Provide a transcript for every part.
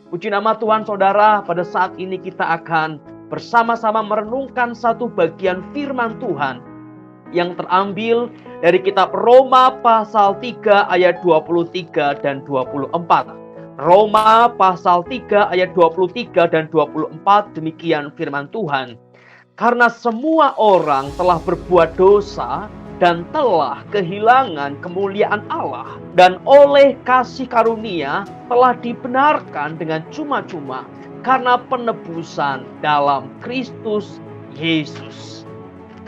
Puji nama Tuhan saudara, pada saat ini kita akan bersama-sama merenungkan satu bagian firman Tuhan yang terambil dari kitab Roma pasal 3 ayat 23 dan 24. Roma pasal 3 ayat 23 dan 24, demikian firman Tuhan. Karena semua orang telah berbuat dosa dan telah kehilangan kemuliaan Allah, dan oleh kasih karunia telah dibenarkan dengan cuma-cuma karena penebusan dalam Kristus Yesus.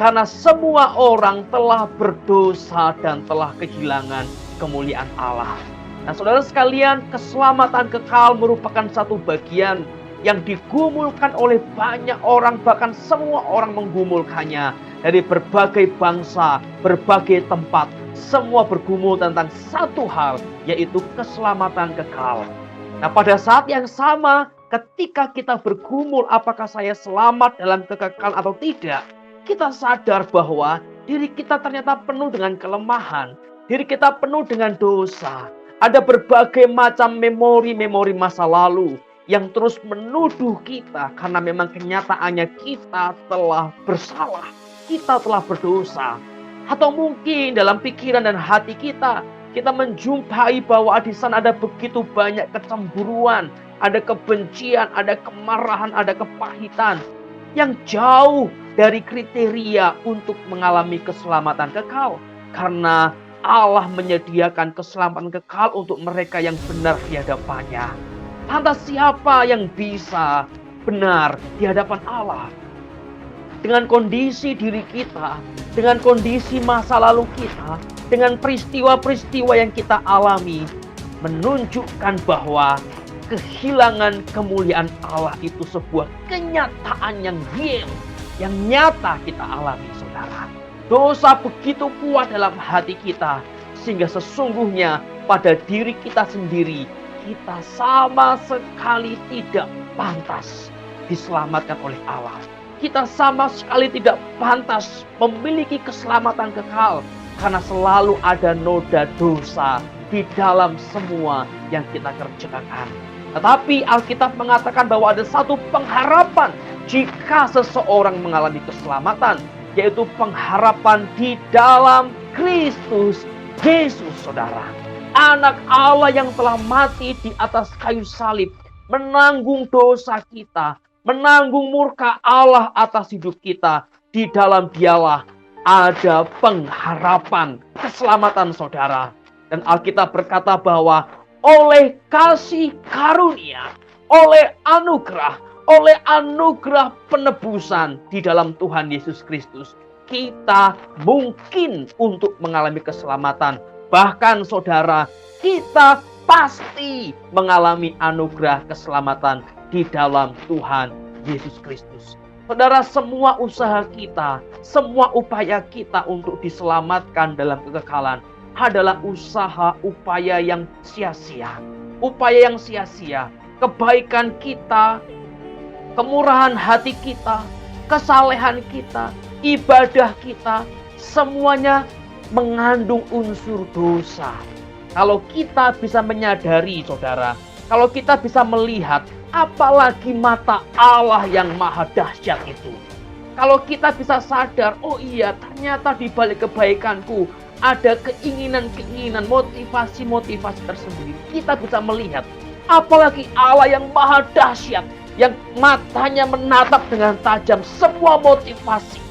Karena semua orang telah berdosa dan telah kehilangan kemuliaan Allah. Nah, saudara sekalian, keselamatan kekal merupakan satu bagian yang digumulkan oleh banyak orang, bahkan semua orang menggumulkannya. Dari berbagai bangsa, berbagai tempat, semua bergumul tentang satu hal, yaitu keselamatan kekal. Nah, pada saat yang sama, ketika kita bergumul apakah saya selamat dalam kekekalan atau tidak, kita sadar bahwa diri kita ternyata penuh dengan kelemahan, diri kita penuh dengan dosa. Ada berbagai macam memori-memori masa lalu yang terus menuduh kita karena memang kenyataannya kita telah bersalah, kita telah berdosa. Atau mungkin dalam pikiran dan hati kita menjumpai bahwa di sana ada begitu banyak kecemburuan, ada kebencian, ada kemarahan, ada kepahitan yang jauh dari kriteria untuk mengalami keselamatan kekal. Karena Allah menyediakan keselamatan kekal untuk mereka yang benar di hadapannya. Lantas siapa yang bisa benar di hadapan Allah? Dengan kondisi diri kita, dengan kondisi masa lalu kita, dengan peristiwa-peristiwa yang kita alami, menunjukkan bahwa kehilangan kemuliaan Allah itu sebuah kenyataan yang real, yang nyata kita alami, saudara. Dosa begitu kuat dalam hati kita, sehingga sesungguhnya pada diri kita sendiri, kita sama sekali tidak pantas diselamatkan oleh Allah. Kita sama sekali tidak pantas memiliki keselamatan kekal, karena selalu ada noda dosa di dalam semua yang kita kerjakan. Tetapi Alkitab mengatakan bahwa ada satu pengharapan jika seseorang mengalami keselamatan, yaitu pengharapan di dalam Kristus Yesus, saudara. Anak Allah yang telah mati di atas kayu salib, menanggung dosa kita, menanggung murka Allah atas hidup kita. Di dalam Dialah ada pengharapan keselamatan, saudara. Dan Alkitab berkata bahwa oleh kasih karunia, oleh anugerah penebusan di dalam Tuhan Yesus Kristus, kita mungkin untuk mengalami keselamatan. Bahkan saudara, kita pasti mengalami anugerah keselamatan di dalam Tuhan Yesus Kristus. Saudara, semua usaha kita, semua upaya kita untuk diselamatkan dalam kekekalan adalah upaya yang sia-sia. Upaya yang sia-sia. Kebaikan kita, kemurahan hati kita, kesalehan kita, ibadah kita, semuanya mengandung unsur dosa. Kalau kita bisa menyadari, saudara, kalau kita bisa melihat, apalagi mata Allah yang maha dahsyat itu. Kalau kita bisa sadar, oh iya, ternyata di balik kebaikanku ada keinginan-keinginan, motivasi-motivasi tersendiri. Kita bisa melihat, apalagi Allah yang maha dahsyat, yang matanya menatap dengan tajam semua motivasi.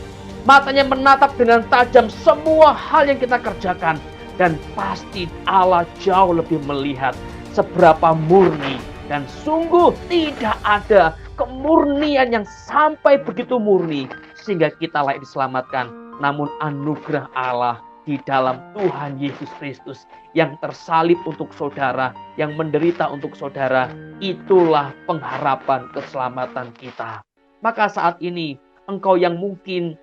Matanya menatap dengan tajam semua hal yang kita kerjakan. Dan pasti Allah jauh lebih melihat seberapa murni. Dan sungguh tidak ada kemurnian yang sampai begitu murni sehingga kita layak diselamatkan. Namun anugerah Allah di dalam Tuhan Yesus Kristus yang tersalib untuk saudara, yang menderita untuk saudara, itulah pengharapan keselamatan kita. Maka saat ini engkau yang mungkin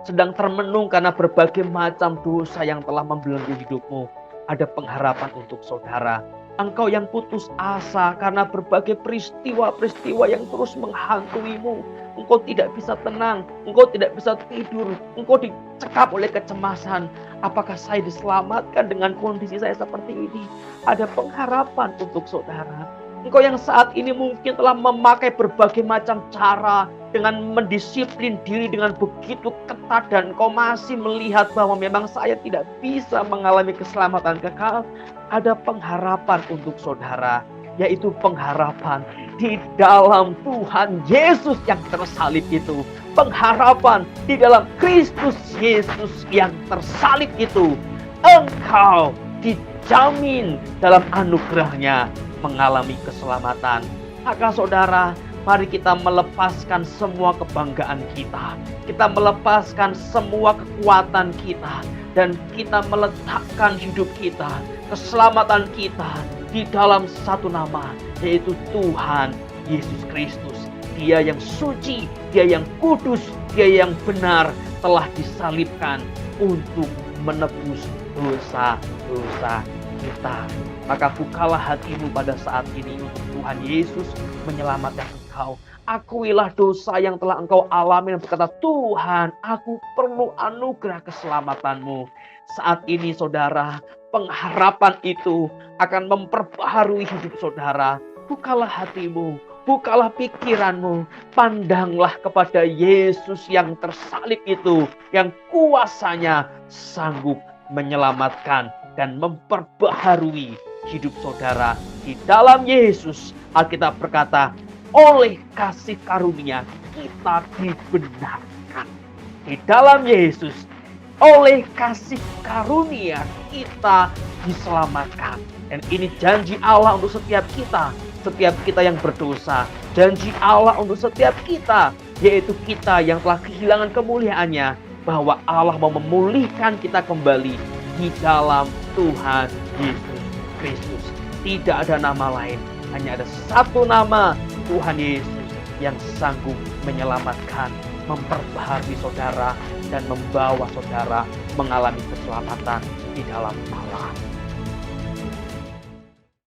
sedang termenung karena berbagai macam dosa yang telah membelenggu hidupmu, ada pengharapan untuk saudara. Engkau yang putus asa karena berbagai peristiwa-peristiwa yang terus menghantuimu. Engkau tidak bisa tenang, engkau tidak bisa tidur, engkau dicekap oleh kecemasan. Apakah saya diselamatkan dengan kondisi saya seperti ini? Ada pengharapan untuk saudara. Engkau yang saat ini mungkin telah memakai berbagai macam cara dengan mendisiplin diri dengan begitu ketat, dan Engkau masih melihat bahwa memang saya tidak bisa mengalami keselamatan kekal. Ada pengharapan untuk saudara, yaitu pengharapan di dalam Tuhan Yesus yang tersalib itu. Pengharapan di dalam Kristus Yesus yang tersalib itu. Engkau dijamin dalam anugerahnya mengalami keselamatan. Maka saudara, mari kita melepaskan semua kebanggaan kita. Kita melepaskan semua kekuatan kita. Dan kita meletakkan hidup kita, keselamatan kita di dalam satu nama, yaitu Tuhan Yesus Kristus. Dia yang suci, Dia yang kudus, Dia yang benar, telah disalibkan untuk menebus dosa-dosa kita. Maka bukalah hatimu pada saat ini untuk Tuhan Yesus menyelamatkan engkau. Akuilah dosa yang telah engkau alami dan berkata, Tuhan, aku perlu anugerah keselamatanmu. Saat ini saudara, pengharapan itu akan memperbaharui hidup saudara. Bukalah hatimu, bukalah pikiranmu, pandanglah kepada Yesus yang tersalib itu, yang kuasanya sanggup menyelamatkan dan memperbaharui hidup saudara. Di dalam Yesus, Alkitab berkata, oleh kasih karunia kita dibenarkan. Di dalam Yesus, oleh kasih karunia kita diselamatkan. Dan ini janji Allah untuk setiap kita yang berdosa. Janji Allah untuk setiap kita, yaitu kita yang telah kehilangan kemuliaannya, bahwa Allah mau memulihkan kita kembali di dalam Tuhan Yesus Kristus. Tidak ada nama lain, hanya ada satu nama, Tuhan Yesus, yang sanggup menyelamatkan, memperbaharui saudara, dan membawa saudara mengalami keselamatan di dalam Allah.